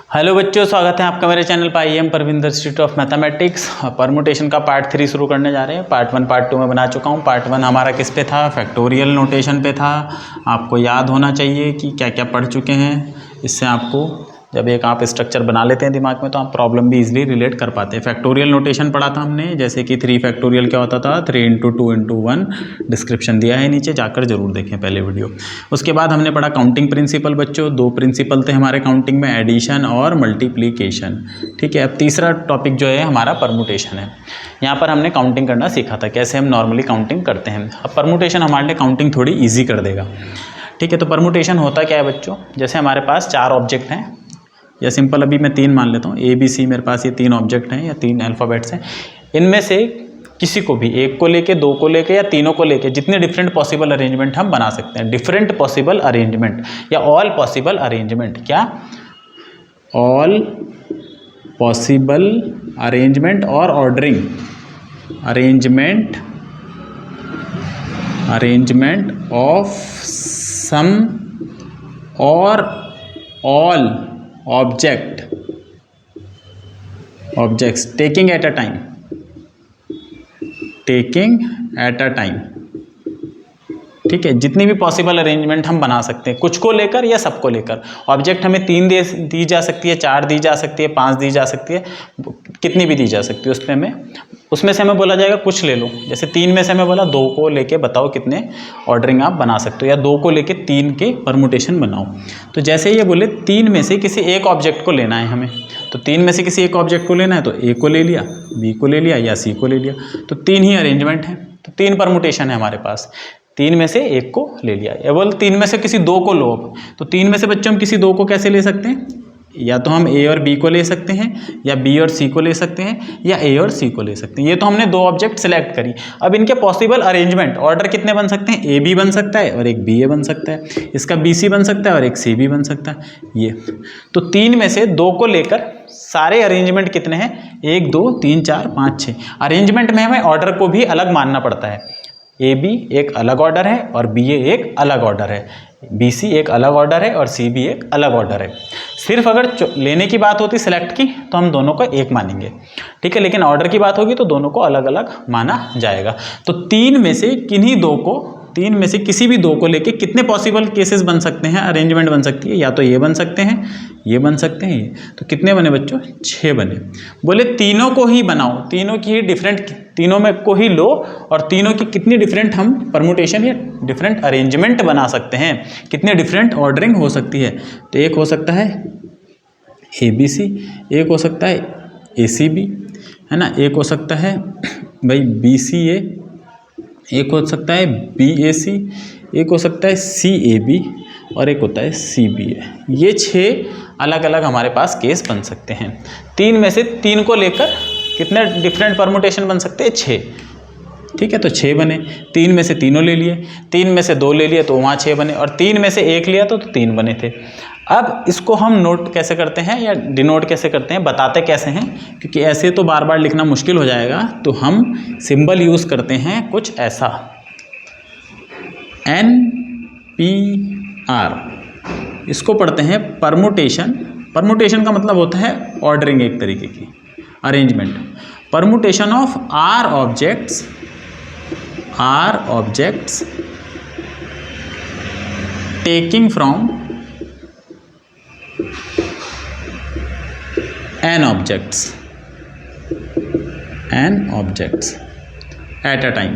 Hello बच्चों, स्वागत है आपका मेरे चैनल पर। IIM Parvinder institute of mathematics. Permutation का पार्ट 3 शुरू करने जा रहे हैं। पार्ट 1 पार्ट 2 में बना चुका हूँ। पार्ट 1 हमारा किस पे था? फैक्टोरियल नोटेशन पे था। आपको याद होना चाहिए कि क्या क्या पढ़ चुके हैं। इससे आपको जब एक आप स्ट्रक्चर बना लेते हैं दिमाग में तो आप प्रॉब्लम भी इजीली रिलेट कर पाते हैं। फैक्टोरियल नोटेशन पढ़ा था हमने, जैसे कि 3 फैक्टोरियल क्या होता था, 3 × 2 × 1। डिस्क्रिप्शन दिया है नीचे, जाकर जरूर देखें पहले वीडियो। उसके बाद हमने पढ़ा काउंटिंग प्रिंसिपल। बच्चों 2 प्रिंसिपल थे हमारे काउंटिंग में, एडिशन और मल्टीप्लीकेशन। ठीक है, अब तीसरा टॉपिक जो है हमारा परमुटेशन है। यहाँ पर हमने काउंटिंग करना सीखा था, कैसे हम नॉर्मली काउंटिंग करते हैं। अब परमुटेशन हमारे लिए काउंटिंग थोड़ी ईजी कर देगा। ठीक है, तो परमुटेशन होता क्या है बच्चों? जैसे हमारे पास 4 ऑब्जेक्ट हैं, या सिंपल अभी मैं 3 मान लेता हूँ, ABC मेरे पास ये 3 ऑब्जेक्ट हैं या 3 अल्फ़ाबेट्स हैं। इनमें से किसी को भी, एक को लेके, 2 को लेके या तीनों को लेके, जितने डिफरेंट पॉसिबल अरेंजमेंट हम बना सकते हैं। डिफरेंट पॉसिबल अरेंजमेंट या ऑल पॉसिबल अरेंजमेंट। क्या? ऑल पॉसिबल अरेंजमेंट और ऑर्डरिंग अरेंजमेंट ऑफ सम और all objects taking at a time। ठीक है, जितनी भी पॉसिबल अरेंजमेंट हम बना सकते हैं, कुछ को लेकर या सबको लेकर। ऑब्जेक्ट हमें 3 दी जा सकती है, 4 दी जा सकती है, 5 दी जा सकती है, कितनी भी दी जा सकती है। उसमें से हमें बोला जाएगा कुछ ले लो। जैसे 3 में से हमें बोला 2 को लेके बताओ कितने ऑर्डरिंग आप बना सकते हो, या 2 को लेके 3 के परमुटेशन बनाओ। तो जैसे ये बोले 3 में से किसी एक ऑब्जेक्ट को लेना है हमें, तो 3 में से किसी एक ऑब्जेक्ट को लेना है, तो A को ले लिया, B को ले लिया या C को ले लिया। तो 3 ही अरेंजमेंट है, तो 3 परमुटेशन है हमारे पास। 3 में से एक को ले लिया, या बोल 3 में से किसी 2 को लो। तो 3 में से बच्चों हम किसी 2 को कैसे ले सकते हैं? या तो हम A और B को ले सकते हैं, या B और C को ले सकते हैं, या A और C को ले सकते हैं। ये तो हमने 2 ऑब्जेक्ट सेलेक्ट करी। अब इनके पॉसिबल अरेंजमेंट ऑर्डर कितने बन सकते हैं? AB बन सकता है और एक BA बन सकता है, इसका BC बन सकता है और एक CB बन सकता है। ये तो 3 में से 2 को लेकर सारे अरेंजमेंट कितने हैं? 1 2 3 4 5 6। अरेंजमेंट में हमें ऑर्डर को भी अलग मानना पड़ता है। AB एक अलग ऑर्डर है और BA एक अलग ऑर्डर है, BC एक अलग ऑर्डर है और CB एक अलग ऑर्डर है। सिर्फ अगर लेने की बात होती सिलेक्ट की तो हम दोनों को एक मानेंगे। ठीक है, लेकिन ऑर्डर की बात होगी तो दोनों को अलग अलग माना जाएगा। तो 3 में से तीन में से किसी भी 2 को लेके कितने पॉसिबल केसेस बन सकते हैं, अरेंजमेंट बन सकती है? या तो ये बन सकते हैं, ये बन सकते हैं, ये। तो कितने बने बच्चों? 6 बने। बोले तीनों को ही बनाओ, तीनों की ही डिफरेंट, तीनों में को ही लो और तीनों की कितनी डिफरेंट हम परमुटेशन या डिफरेंट अरेंजमेंट बना सकते हैं, कितने डिफरेंट ऑर्डरिंग हो सकती है। तो एक हो सकता है ABC, एक हो सकता है ACB, है ना, एक हो सकता है भाई BCA, एक हो सकता है BAC, एक हो सकता है CAB और एक होता है CBA। ये 6 अलग अलग हमारे पास केस बन सकते हैं। 3 में से 3 को लेकर कितने डिफरेंट परमुटेशन बन सकते हैं? 6। ठीक है, तो 6 बने। 3 में से तीनों ले लिए, 3 में से 2 ले लिए तो वहाँ 6 बने, और 3 में से 1 लिया तो 3 बने थे। अब इसको हम नोट कैसे करते हैं या डिनोट कैसे करते हैं, बताते कैसे हैं, क्योंकि ऐसे तो बार बार लिखना मुश्किल हो जाएगा। तो हम सिंबल यूज़ करते हैं कुछ ऐसा, NPR। इसको पढ़ते हैं परमुटेशन। परमुटेशन का मतलब होता है ऑर्डरिंग, एक तरीके की arrangement. Permutation of R objects taking from n objects at a time।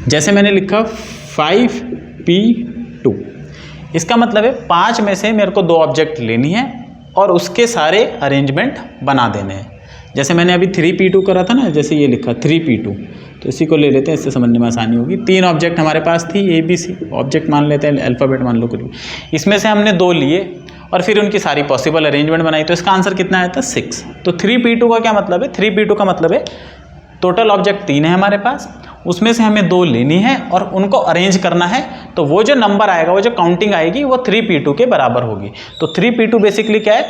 जैसे मैंने लिखा 5P2, इसका मतलब है 5 में से मेरे को 2 ऑब्जेक्ट लेनी है और उसके सारे अरेंजमेंट बना देने हैं। जैसे मैंने अभी 3P2 करा था ना, जैसे ये लिखा 3P2, तो इसी को ले लेते हैं, इससे समझने में आसानी होगी। 3 ऑब्जेक्ट हमारे पास थी, ABC ऑब्जेक्ट मान लेते हैं, अल्फ़ाबेट मान लो कुछ भी। इसमें से हमने 2 लिए और फिर उनकी सारी पॉसिबल अरेंजमेंट बनाई, तो इसका आंसर कितना आया था? 6। तो 3P2 का क्या मतलब है? 3P2 का मतलब है टोटल ऑब्जेक्ट 3 है हमारे पास, उसमें से हमें 2 लेनी है और उनको अरेंज करना है। तो वो जो नंबर आएगा, वो जो काउंटिंग आएगी, वो 3P2 के बराबर होगी। तो 3P2 बेसिकली क्या है?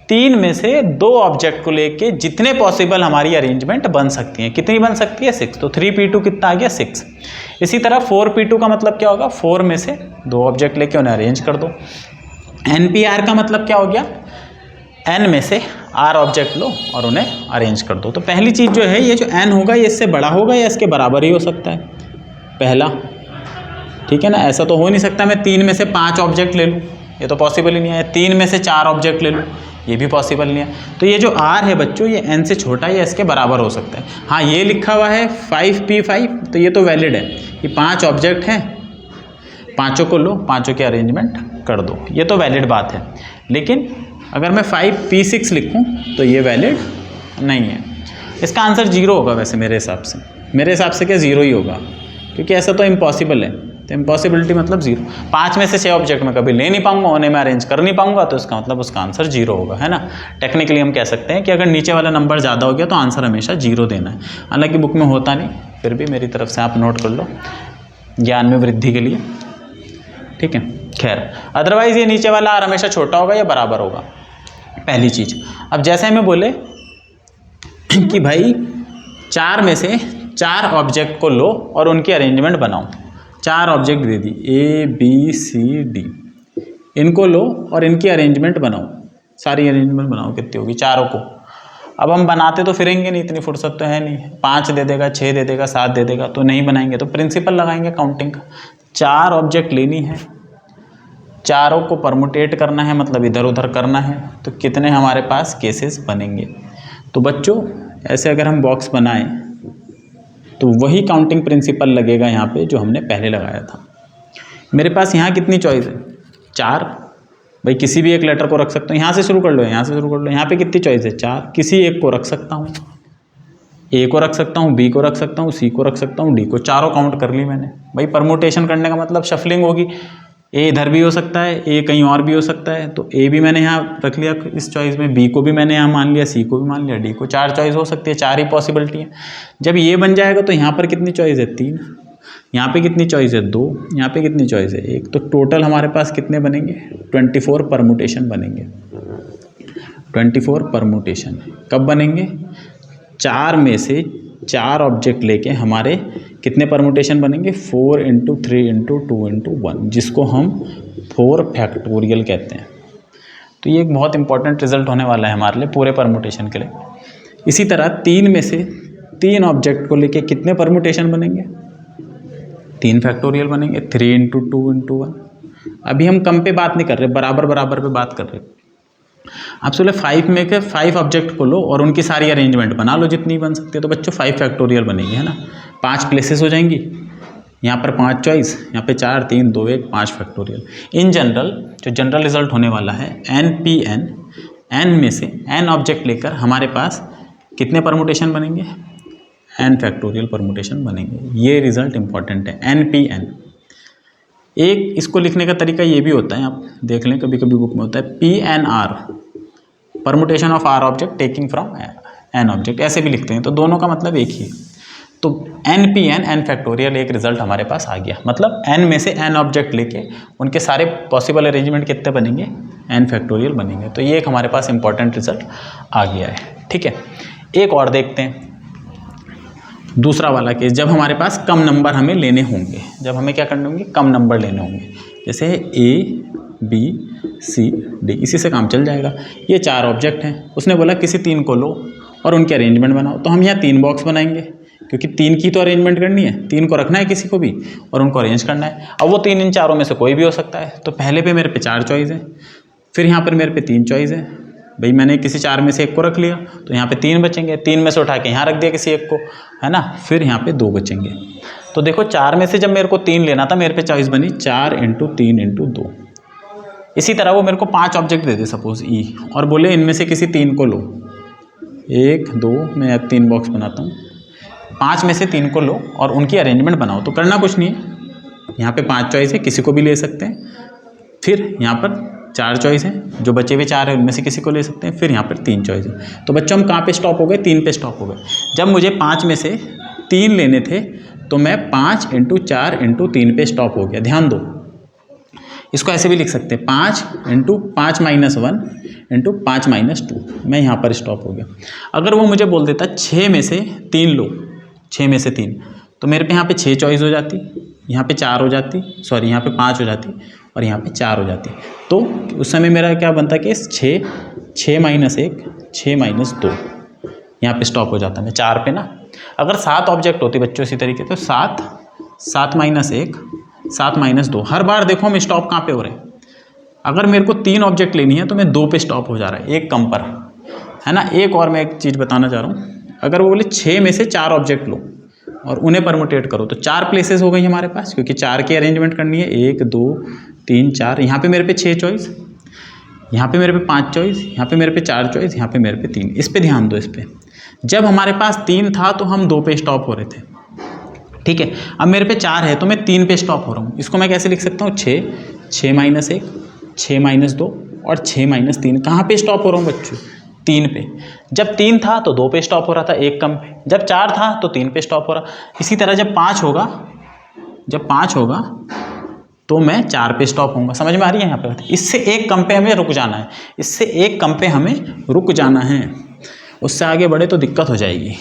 3 में से 2 ऑब्जेक्ट को लेके जितने पॉसिबल हमारी अरेंजमेंट बन सकती हैं, कितनी बन सकती है? 6। तो 3P2 कितना आ गया? 6। इसी तरह 4P2 का मतलब क्या होगा? 4 में से 2 ऑब्जेक्ट लेके उन्हें अरेंज कर दो। NP-R का मतलब क्या हो गया, N में से R ऑब्जेक्ट लो और उन्हें अरेंज कर दो। तो पहली चीज़ जो है, ये जो N होगा ये इससे बड़ा होगा या इसके बराबर ही हो सकता है, पहला, ठीक है ना। ऐसा तो हो नहीं सकता मैं 3 में से 5 ऑब्जेक्ट ले लूँ, ये तो पॉसिबल ही नहीं है। 3 में से 4 ऑब्जेक्ट ले लूँ, ये भी पॉसिबल नहीं है। तो ये जो R है बच्चों, ये N से छोटा या इसके बराबर हो सकता है। हाँ, ये लिखा हुआ है 5P5, तो ये तो वैलिड है, ये 5 ऑब्जेक्ट हैं, पाँचों को लो, पाँचों के अरेंजमेंट कर दो, ये तो वैलिड बात है। लेकिन अगर मैं 5P6 लिखूँ तो ये वैलिड नहीं है। इसका आंसर 0 होगा वैसे मेरे हिसाब से क्या 0 ही होगा, क्योंकि ऐसा तो इम्पॉसिबल है। तो इम्पॉसिबिलिटी मतलब 0। 5 में से 6 ऑब्जेक्ट मैं कभी ले नहीं पाऊंगा, उन्हें मैं अरेंज कर नहीं पाऊंगा, तो इसका मतलब उसका आंसर 0 होगा, है ना। टेक्निकली हम कह सकते हैं कि अगर नीचे वाला नंबर ज़्यादा हो गया तो आंसर हमेशा 0 देना है। हालांकि बुक में होता नहीं, फिर भी मेरी तरफ से आप नोट कर लो ज्ञान में वृद्धि के लिए, ठीक है। खैर, अदरवाइज़ ये नीचे वाला R हमेशा छोटा होगा या बराबर होगा, पहली चीज़। अब जैसे हमें बोले कि भाई 4 में से 4 ऑब्जेक्ट को लो और उनकी अरेंजमेंट बनाओ। 4 ऑब्जेक्ट दे दी, ABCD, इनको लो और इनकी अरेंजमेंट बनाओ, सारी अरेंजमेंट बनाओ। कितनी होगी, चारों को। अब हम बनाते तो फिरेंगे नहीं, इतनी फुर्सत तो है नहीं। 5 दे देगा, 6 दे देगा, 7 दे देगा, तो नहीं बनाएंगे। तो प्रिंसिपल लगाएंगे काउंटिंग का। 4 ऑब्जेक्ट लेनी है, चारों को परमुटेट करना है, मतलब इधर उधर करना है। तो कितने हमारे पास केसेस बनेंगे। तो बच्चों ऐसे अगर हम बॉक्स बनाएं तो वही काउंटिंग प्रिंसिपल लगेगा यहाँ पे जो हमने पहले लगाया था। मेरे पास यहाँ कितनी चॉइस है, 4। भाई किसी भी एक लेटर को रख सकता हूँ, यहाँ से शुरू कर लो, यहाँ से शुरू कर लो। यहाँ पे कितनी चॉइस है, 4। किसी एक को रख सकता हूँ, A को रख सकता हूँ, B को रख सकता हूँ, C को रख सकता हूँ, D को। चारों काउंट कर ली मैंने। भाई परमुटेशन करने का मतलब शफलिंग होगी, A इधर भी हो सकता है, A कहीं और भी हो सकता है। तो A भी मैंने यहाँ रख लिया इस चॉइस में, B को भी मैंने यहाँ मान लिया, C को भी मान लिया, D को। 4 चॉइस हो सकती है, 4 ही पॉसिबिलिटी है। जब ये बन जाएगा तो यहाँ पर कितनी चॉइस है, 3। यहाँ पे कितनी चॉइस है, 2। यहाँ पे कितनी चॉइस है, 1। तो टोटल हमारे पास कितने बनेंगे, 24 परमुटेशन बनेंगे। 24 परमुटेशन कब बनेंगे, 4 में से 4 ऑब्जेक्ट लेके हमारे कितने परमुटेशन बनेंगे, 4 × 3 × 2 × 1, जिसको हम 4 फैक्टोरियल कहते हैं। तो ये एक बहुत इंपॉर्टेंट रिजल्ट होने वाला है हमारे लिए पूरे परमुटेशन के लिए। इसी तरह 3 में से 3 ऑब्जेक्ट को लेके कितने परमुटेशन बनेंगे, 3 फैक्टोरियल बनेंगे। 3 × 2 × 1। अभी हम कम पे बात नहीं कर रहे, बराबर बराबर पे बात कर रहे। आपसे बोले 5 में के 5 ऑब्जेक्ट को लो और उनकी सारी अरेंजमेंट बना लो जितनी बन सकती है। तो बच्चों 5 फैक्टोरियल बनेगी, है ना। 5 प्लेसेस हो जाएंगी, यहाँ पर 5 चॉइस, यहाँ पे 4 3 2 1 5 फैक्टोरियल। इन जनरल जो जनरल रिजल्ट होने वाला है, NP-N, N में से N ऑब्जेक्ट लेकर हमारे पास कितने परमुटेशन बनेंगे, N फैक्टोरियल परमुटेशन बनेंगे। ये रिजल्ट इंपॉर्टेंट है, NP-N। एक इसको लिखने का तरीका ये भी होता है, आप देख लें, कभी कभी बुक में होता है PNR, permutation of R object taking from N object, ऐसे भी लिखते हैं। तो दोनों का मतलब एक ही है। तो NP-N, N फैक्टोरियल, एक रिजल्ट हमारे पास आ गया। मतलब N में से N ऑब्जेक्ट लेके उनके सारे पॉसिबल अरेंजमेंट कितने बनेंगे, N फैक्टोरियल बनेंगे। तो ये एक हमारे पास इंपॉर्टेंट रिजल्ट आ गया है, ठीक है। एक और देखते हैं, दूसरा वाला केस, जब हमारे पास कम नंबर हमें लेने होंगे, जब हमें क्या करने होंगे, कम नंबर लेने होंगे। जैसे A B C D, इसी से काम चल जाएगा। ये 4 ऑब्जेक्ट हैं, उसने बोला किसी 3 को लो और उनकी अरेंजमेंट बनाओ। तो हम यहाँ 3 बॉक्स बनाएंगे, क्योंकि 3 की तो अरेंजमेंट करनी है, 3 को रखना है किसी को भी और उनको अरेंज करना है। अब वो 3 इन चारों में से कोई भी हो सकता है। तो पहले पे मेरे पे 4 चॉइस है, फिर यहाँ पर मेरे पे 3 चॉइस है। भाई मैंने किसी 4 में से 1 को रख लिया, तो यहाँ पे 3 बचेंगे। 3 में से उठा के यहाँ रख दिया किसी 1 को, है ना। फिर यहाँ पे 2 बचेंगे। तो देखो 4 में से जब मेरे को 3 लेना था, मेरे पे चॉइस बनी 4 × 3 × 2। इसी तरह वो मेरे को 5 object they they suppose E, और बोले इनमें से किसी 3 को लो। 1 2, मैं अब 3 बॉक्स बनाता हूँ। 5 में से 3 को लो और उनकी अरेंजमेंट बनाओ। तो करना कुछ नहीं है, यहाँ पे 5 चॉइस है, किसी को भी ले सकते हैं। फिर यहाँ पर 4 चॉइस हैं, जो बचे हुए 4 हैं उनमें से किसी को ले सकते हैं। फिर यहाँ पर 3 चॉइस है। तो बच्चों हम कहाँ पे स्टॉप हो गए, 3 पे स्टॉप हो गए। जब मुझे 5 में से 3 लेने थे तो मैं 5 × 4 × 3 पे स्टॉप हो गया। ध्यान दो, इसको ऐसे भी लिख सकते हैं, 5 × 5 - 1 × 5 - 2। मैं यहाँ पर स्टॉप हो गया। अगर वो मुझे बोल देता 6 में से 3 लो, 6 में से 3, तो मेरे पे यहाँ पे 6 चॉइस हो जाती, यहाँ पे 4 हो जाती, सॉरी यहाँ पे 5 हो जाती, और यहाँ पे 4 हो जाती। तो उस समय मेरा क्या बनता कि 6, 6 माइनस 1, 6 माइनस 2, यहाँ पे स्टॉप हो जाता मैं 4 पे ना। अगर 7 ऑब्जेक्ट होती बच्चों इसी तरीके तो 7, 7 माइनस 1, 7 माइनस 2, हर बार देखो हम स्टॉप कहाँ पे हो रहे हैं। अगर मेरे को 3 ऑब्जेक्ट लेनी है तो मैं 2 पे स्टॉप हो जा रहा है, एक कम पर, है ना। एक और मैं एक चीज़ बताना चाह रहा हूँ, अगर वो बोले 6 में से 4 ऑब्जेक्ट लो और उन्हें परमुटेट करो तो 4 प्लेसेस हो गई हमारे पास, क्योंकि 4 की अरेंजमेंट करनी है, 1 2 3 4। यहाँ पे मेरे पे 6 चॉइस, यहाँ पे मेरे पे 5 चॉइस, यहाँ पे मेरे पे 4 चॉइस, यहाँ पे मेरे पे 3। इस पे ध्यान दो। इस पे जब हमारे पास 3 था तो हम 2 पे स्टॉप हो रहे थे, ठीक है। अब मेरे पे 4 है तो मैं 3 पे स्टॉप हो रहा हूँ। इसको मैं कैसे लिख सकता हूँ, 6, 6 माइनस 1, 6 माइनस 2 और 6 माइनस 3। कहाँ पे स्टॉप हो रहा हूँ बच्चों, 3 पे। जब 3 था तो 2 पे स्टॉप हो रहा था, एक कम पे। जब 4 था तो 3 पे स्टॉप हो रहा। इसी तरह जब 5 होगा, जब 5 होगा तो मैं 4 पे स्टॉप होऊंगा। समझ में आ रही है यहाँ पे। इससे एक कम पे हमें रुक जाना है, इससे एक कम पे हमें रुक जाना है। उससे आगे बढ़े तो दिक्कत हो जाएगी,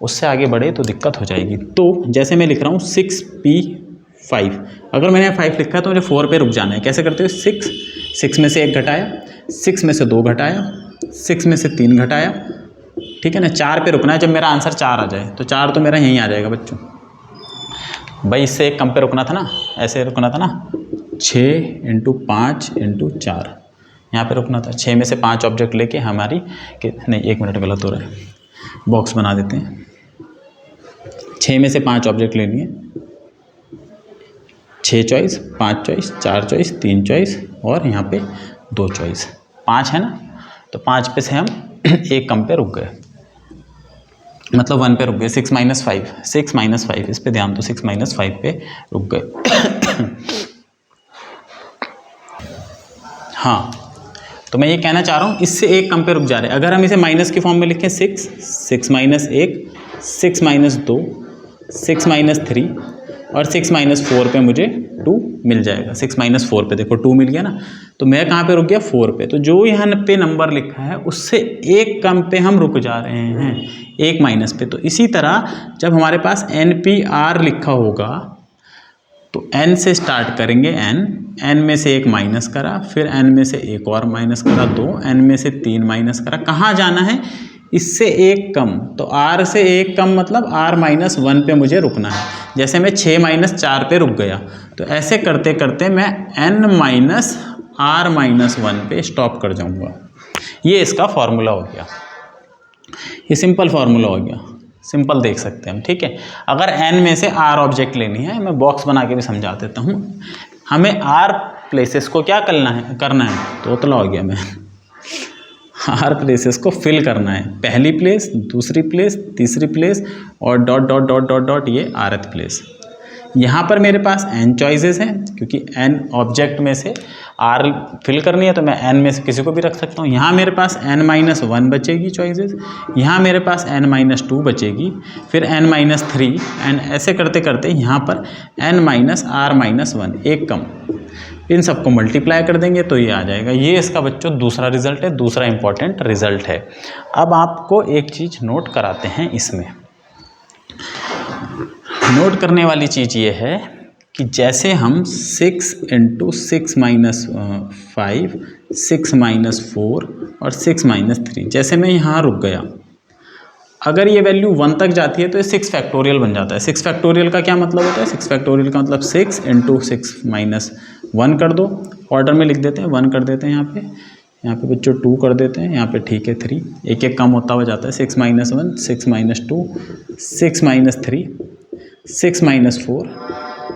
उससे आगे बढ़े तो दिक्कत हो जाएगी। तो जैसे मैं लिख रहा हूँ 6p5, अगर मैंने 5 लिखा है तो मुझे 4 पे रुक जाना है। कैसे करते हो, 6, 6 में से 1 घटाया, 6 में से 2 घटाया, 6 में से 3 घटाया, ठीक है ना। 4 पे रुकना है। जब मेरा आंसर 4 आ जाए तो 4 तो मेरा यहीं आ जाएगा बच्चों। भाई इससे एक कम पे रुकना था ना, ऐसे रुकना था ना, 6 × 5 × 4, यहाँ पे रुकना था। 6 में से 5 ऑब्जेक्ट लेके हमारी नहीं, 1 मिनट गलत हो रहा है, बॉक्स बना देते हैं। 6 में से 5 ऑब्जेक्ट लेनी है, 6 चॉइस, 5 चॉइस, 4 चॉइस, 3 चॉइस और यहाँ पे 2 चॉइस, 5 है ना। तो 5 पे से हम एक कम पे रुक गए, मतलब 1 पे रुक गए। 6 माइनस 5, 6 माइनस 5, इस पे ध्यान दो, 6 माइनस 5 पे रुक गए। हाँ, तो मैं ये कहना चाह रहा हूँ इससे एक कम पे रुक जा रहे हैं। अगर हम इसे माइनस की फॉर्म में लिखें, 6, 6 माइनस 1, 6 माइनस 2, 6 माइनस 3 और 6 माइनस 4 पे मुझे 2 मिल जाएगा। 6 माइनस 4 पे देखो 2 मिल गया ना, तो मैं कहाँ पे रुक गया, 4 पे। तो जो यहाँ पे नंबर लिखा है उससे एक कम पे हम रुक जा रहे हैं, एक माइनस पे। तो इसी तरह जब हमारे पास NPR लिखा होगा तो n से स्टार्ट करेंगे, n में से एक माइनस करा, फिर n में से एक और माइनस करा, 2, n में से 3 माइनस करा। कहाँ जाना है, इससे एक कम। तो r से एक कम मतलब r माइनस 1 पे मुझे रुकना है। जैसे मैं 6 माइनस 4 पे रुक गया, तो ऐसे करते करते मैं n माइनस r माइनस 1 पे स्टॉप कर जाऊंगा। ये इसका फॉर्मूला हो गया, ये सिंपल फार्मूला हो गया, सिंपल देख सकते हैं हम, ठीक है। अगर n में से r ऑब्जेक्ट लेनी है, मैं बॉक्स बना के भी समझा देता हूँ। हमें r प्लेसेस को क्या करना है, तोतला हो गया मैं। r प्लेसेस को फिल करना है, पहली प्लेस, दूसरी प्लेस, तीसरी प्लेस और dot dot dot dot dot ये rth प्लेस। यहाँ पर मेरे पास n चॉइसेस हैं, क्योंकि n ऑब्जेक्ट में से r फिल करनी है तो मैं n में से किसी को भी रख सकता हूँ। यहाँ मेरे पास n माइनस 1 बचेगी चॉइसेस, यहाँ मेरे पास n माइनस 2 बचेगी, फिर n माइनस 3 एंड ऐसे करते करते यहाँ पर n माइनस r माइनस 1, एक कम। इन सबको मल्टीप्लाई कर देंगे तो ये आ जाएगा। ये इसका बच्चों दूसरा रिजल्ट है, दूसरा इंपॉर्टेंट रिजल्ट है। अब आपको एक चीज़ नोट कराते हैं। इसमें नोट करने वाली चीज़ ये है कि जैसे हम 6 × 6 माइनस 5, 6 माइनस 4 और 6 माइनस 3, जैसे मैं यहाँ रुक गया, अगर ये वैल्यू 1 तक जाती है तो ये 6 फैक्टोरियल बन जाता है। 6 फैक्टोरियल का क्या मतलब होता है, 6 फैक्टोरियल का मतलब 6 × 6 माइनस 1 कर दो, ऑर्डर में लिख देते हैं, 1 कर देते हैं यहाँ पे बच्चों 2 कर देते हैं, यहाँ पे ठीक है 3, एक एक कम होता हुआ जाता है। 6 minus 1, 6 minus 2, 6 minus 3, 6 minus 4,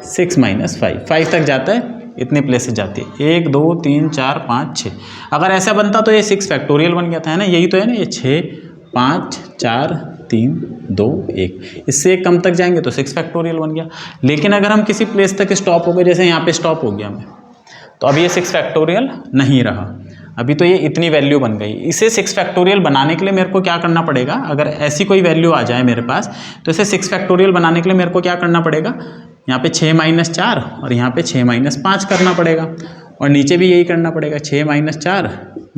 6 minus 5, 5 तक जाता है, इतने प्लेसेस जाती है, 1 2 3 4 5 6। अगर ऐसा बनता तो ये 6 फैक्टोरियल बन गया था, है ना, यही तो है ना, ये 6 5 4 3 2 1, इससे एक कम तक जाएंगे तो 6 फैक्टोरियल बन गया। लेकिन अगर हम किसी प्लेस तक स्टॉप हो गए, जैसे यहाँ पे स्टॉप हो गया मैं, तो अब ये 6 फैक्टोरियल नहीं रहा, अभी तो ये इतनी वैल्यू बन गई। इसे 6 फैक्टोरियल बनाने के लिए मेरे को क्या करना पड़ेगा, अगर ऐसी कोई वैल्यू आ जाए मेरे पास, तो इसे 6 फैक्टोरियल बनाने के लिए मेरे को क्या करना पड़ेगा, यहाँ पे 6 माइनस 4 और यहाँ पे 6 माइनस 5 करना पड़ेगा, और नीचे भी यही करना पड़ेगा, 6 माइनस 4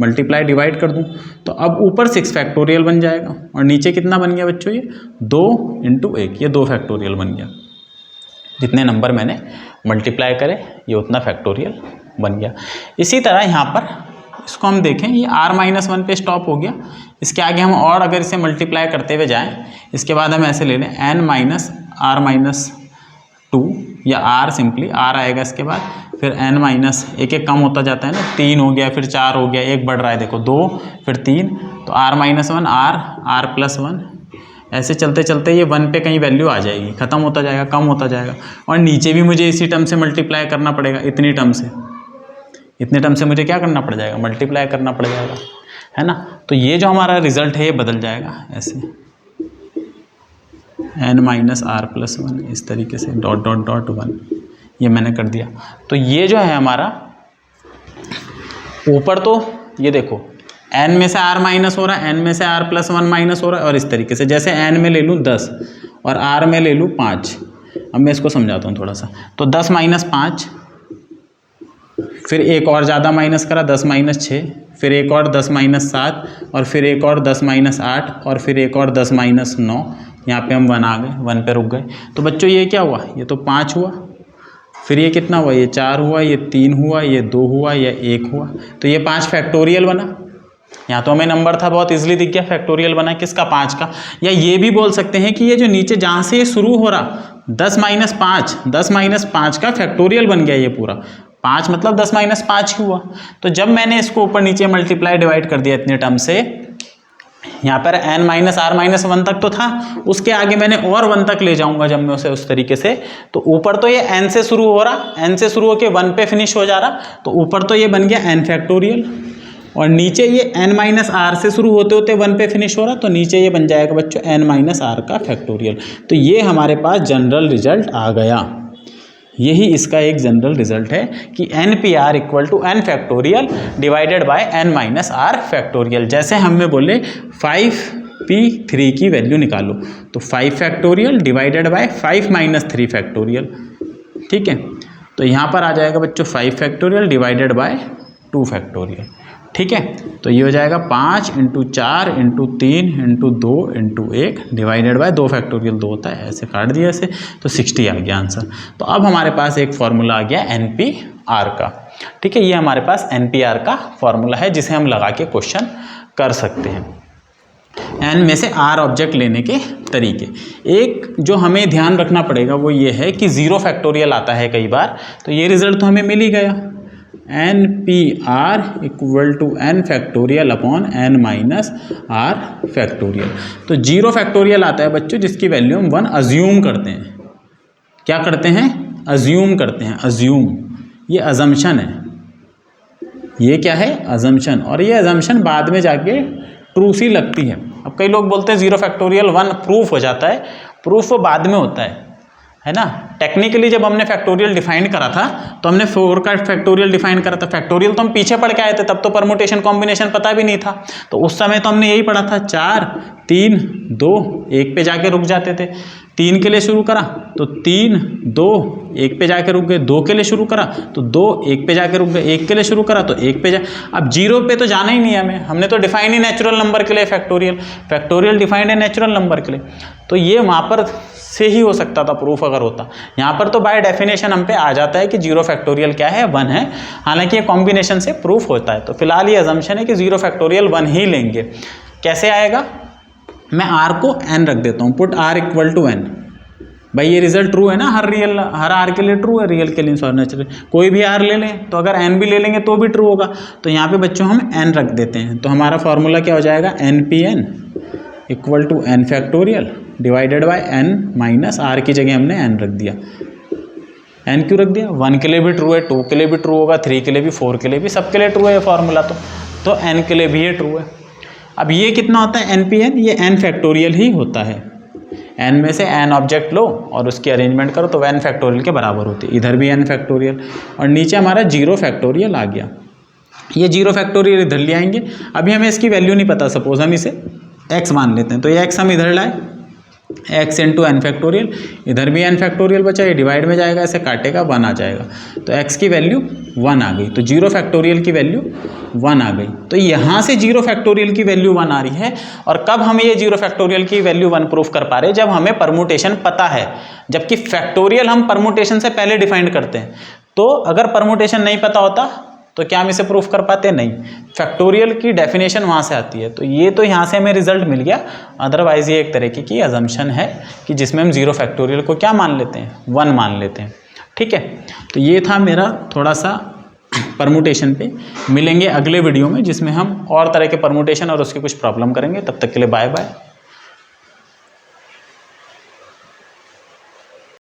मल्टीप्लाई डिवाइड कर दूँ तो अब ऊपर 6 फैक्टोरियल बन जाएगा, और नीचे कितना बन गया बच्चों, ये 2 × 1, ये 2 फैक्टोरियल बन गया, जितने नंबर मैंने मल्टीप्लाई करें, ये उतना फैक्टोरियल बन गया। इसी तरह यहाँ पर इसको हम देखें, ये r-1 पे स्टॉप हो गया। इसके आगे हम और अगर इसे मल्टीप्लाई करते हुए जाएं, इसके बाद हम ऐसे ले लें n-r-2 या r, सिंपली r आएगा इसके बाद, फिर n- एक एक कम होता जाता है ना, 3 हो गया, फिर 4 हो गया, एक बढ़ रहा है देखो 2, फिर 3, तो r-1 r+1, ऐसे चलते चलते ये 1 पे कहीं वैल्यू आ जाएगी, ख़त्म होता जाएगा, कम होता जाएगा। और नीचे भी मुझे इसी टर्म से मल्टीप्लाई करना पड़ेगा, इतने टर्म से मुझे क्या करना पड़ जाएगा, मल्टीप्लाई करना पड़ जाएगा, है ना। तो ये जो हमारा रिजल्ट है ये बदल जाएगा ऐसे, n-r+1 इस तरीके से डॉट डॉट डॉट 1, ये मैंने कर दिया। तो ये जो है हमारा ऊपर, तो ये देखो n में से r माइनस हो रहा है, n में से r+1 माइनस हो रहा है, और इस तरीके से जैसे n में ले लूँ 10 और r में ले लूँ 5। अब मैं इसको समझाता हूँ थोड़ा सा। तो 10 - 5, फिर एक और ज़्यादा माइनस करा 10 - 6, फिर एक और 10 - 7, और फिर एक और 10 - 8, और फिर एक और 10 - 9। यहाँ पे हम 1 आ गए, 1 पे रुक गए। तो बच्चों ये क्या हुआ, ये तो 5 हुआ, फिर ये कितना हुआ, ये 4 हुआ, ये 3 हुआ, ये 2 हुआ, ये 1 हुआ। तो ये 5 फैक्टोरियल बना। यहाँ तो हमें नंबर था, बहुत इजीली दिख गया, फैक्टोरियल बना किसका, 5 का। या ये भी बोल सकते हैं कि ये जो नीचे जहाँ से शुरू हो रहा 10 - 5 का फैक्टोरियल बन गया ये पूरा। 5 मतलब 10 - 5 ही हुआ। तो जब मैंने इसको ऊपर नीचे मल्टीप्लाई डिवाइड कर दिया इतने टर्म से, यहाँ पर n - r-1 तक तो था, उसके आगे मैंने और 1 तक ले जाऊंगा जब मैं उसे उस तरीके से। तो ऊपर तो ये n से शुरू हो रहा, n से शुरू होकर 1 पे फिनिश हो जा रहा, तो ऊपर तो ये बन गया n फैक्टोरियल, और नीचे ये n - r से शुरू होते होते 1 पे फिनिश हो रहा, तो नीचे ये बन जाएगा बच्चों n - r का फैक्टोरियल। तो ये हमारे पास जनरल रिजल्ट आ गया। यही इसका एक जनरल रिजल्ट है कि NPR = n factorial divided by n - r factorial. जैसे हमें बोले 5p3 की वैल्यू निकालो, तो 5 फैक्टोरियल डिवाइडेड बाय 5 - 3 फैक्टोरियल, ठीक है। तो यहाँ पर आ जाएगा बच्चों 5 फैक्टोरियल डिवाइडेड बाय 2 फैक्टोरियल, ठीक है। तो ये हो जाएगा 5 × 4 × 3 × 2 × 1 डिवाइडेड बाय 2 फैक्टोरियल, 2 होता है, ऐसे काट दिया ऐसे, तो 60 आ गया आंसर। तो अब हमारे पास एक फॉर्मूला आ गया NPR का, ठीक है। ये हमारे पास NPR का फॉर्मूला है जिसे हम लगा के क्वेश्चन कर सकते हैं। n में से r ऑब्जेक्ट लेने के तरीके, एक जो हमें ध्यान रखना पड़ेगा वो ये है कि 0 फैक्टोरियल आता है कई बार, तो ये रिजल्ट तो हमें मिल ही गया, NPR = n factorial upon n - r factorial. तो 0 फैक्टोरियल आता है बच्चों जिसकी वैल्यू हम 1 अज्यूम करते हैं। क्या करते हैं, अज्यूम करते हैं, अज्यूम, ये अजम्पशन है, ये क्या है, अजम्पशन, और ये अजम्पशन बाद में जाके ट्रू सी लगती है। अब कई लोग बोलते हैं 0 फैक्टोरियल 1 प्रूफ हो जाता है, प्रूफ वो बाद में होता है ना। टेक्निकली जब हमने फैक्टोरियल डिफाइन करा था तो हमने 4 का फैक्टोरियल डिफाइन करा था। फैक्टोरियल तो हम पीछे पढ़ के आए थे, तब तो परमुटेशन कॉम्बिनेशन पता भी नहीं था, तो उस समय तो हमने यही पढ़ा था 4 3 2 1 पे जाके रुक जाते थे। 3 के लिए शुरू करा तो 3 2 1 पे जाके रुक गए, 2 के लिए शुरू करा तो 2 1 पे जाके रुक गए, 1 के लिए शुरू करा तो 1 पे जा, अब 0 पे तो जाना ही नहीं है हमें, हमने तो डिफाइन ही नेचुरल नंबर के लिए फैक्टोरियल डिफाइंड है नेचुरल नंबर के लिए, तो ये वहाँ पर से ही हो सकता था प्रूफ अगर होता। यहाँ पर तो बाय डेफिनेशन हम पे आ जाता है कि 0 फैक्टोरियल क्या है, 1 है, हालांकि ये कॉम्बिनेशन से प्रूफ होता है। तो फिलहाल ये अजम्पशन है कि 0 फैक्टोरियल 1 ही लेंगे। कैसे आएगा, मैं r को n रख देता हूँ, पुट r = n। भाई ये रिजल्ट ट्रू है ना, हर r के लिए ट्रू है, रियल के लिए सॉरी नेचुरल, कोई भी r ले लें, तो अगर n भी ले लेंगे तो भी ट्रू होगा। तो यहाँ पे बच्चों हम n रख देते हैं, तो हमारा फॉर्मूला क्या हो जाएगा, NPN = n factorial divided by n - r की जगह हमने n रख दिया। n क्यों रख दिया, 1 के लिए भी ट्रू है, 2 के लिए भी ट्रू होगा, 3 के लिए भी, 4 के लिए भी, सबके लिए ट्रू है ये फॉर्मूला, तो n के लिए भी ये ट्रू है। अब ये कितना होता है NPN, ये n फैक्टोरियल ही होता है। n में से n ऑब्जेक्ट लो और उसकी अरेंजमेंट करो तो n फैक्टोरियल के बराबर होती है। इधर भी n फैक्टोरियल, और नीचे हमारा 0 फैक्टोरियल आ गया। ये 0 फैक्टोरियल इधर ले आएंगे। अभी हमें इसकी वैल्यू नहीं पता, सपोज हम इसे x मान लेते हैं, तो ये x हम इधर लाए, x × n फैक्टोरियल, इधर भी n फैक्टोरियल बचा, ये डिवाइड में जाएगा, ऐसे काटेगा 1 आ जाएगा, तो x की वैल्यू 1 आ गई। तो 0 फैक्टोरियल की वैल्यू 1 आ गई। तो यहाँ से 0 फैक्टोरियल की वैल्यू 1 आ रही है। और कब हम ये 0 फैक्टोरियल की वैल्यू 1 प्रूफ कर पा रहे हैं, जब हमें परमुटेशन पता है, जबकि फैक्टोरियल हम परमुटेशन से पहले डिफाइंड करते हैं। तो अगर परमुटेशन नहीं पता होता तो क्या हम इसे प्रूफ कर पाते? नहीं। फैक्टोरियल की डेफिनेशन वहाँ से आती है। तो ये तो यहाँ से हमें रिजल्ट मिल गया। अदरवाइज ये एक तरीके की अजम्पशन है कि जिसमें हम 0 फैक्टोरियल को क्या मान लेते हैं? 1 मान लेते हैं। ठीक है, तो ये था मेरा थोड़ा सा परमुटेशन पे। मिलेंगे अगले वीडियो में जिसमें हम और तरह के परमुटेशन और उसकी कुछ प्रॉब्लम करेंगे। तब तक के लिए बाय बाय।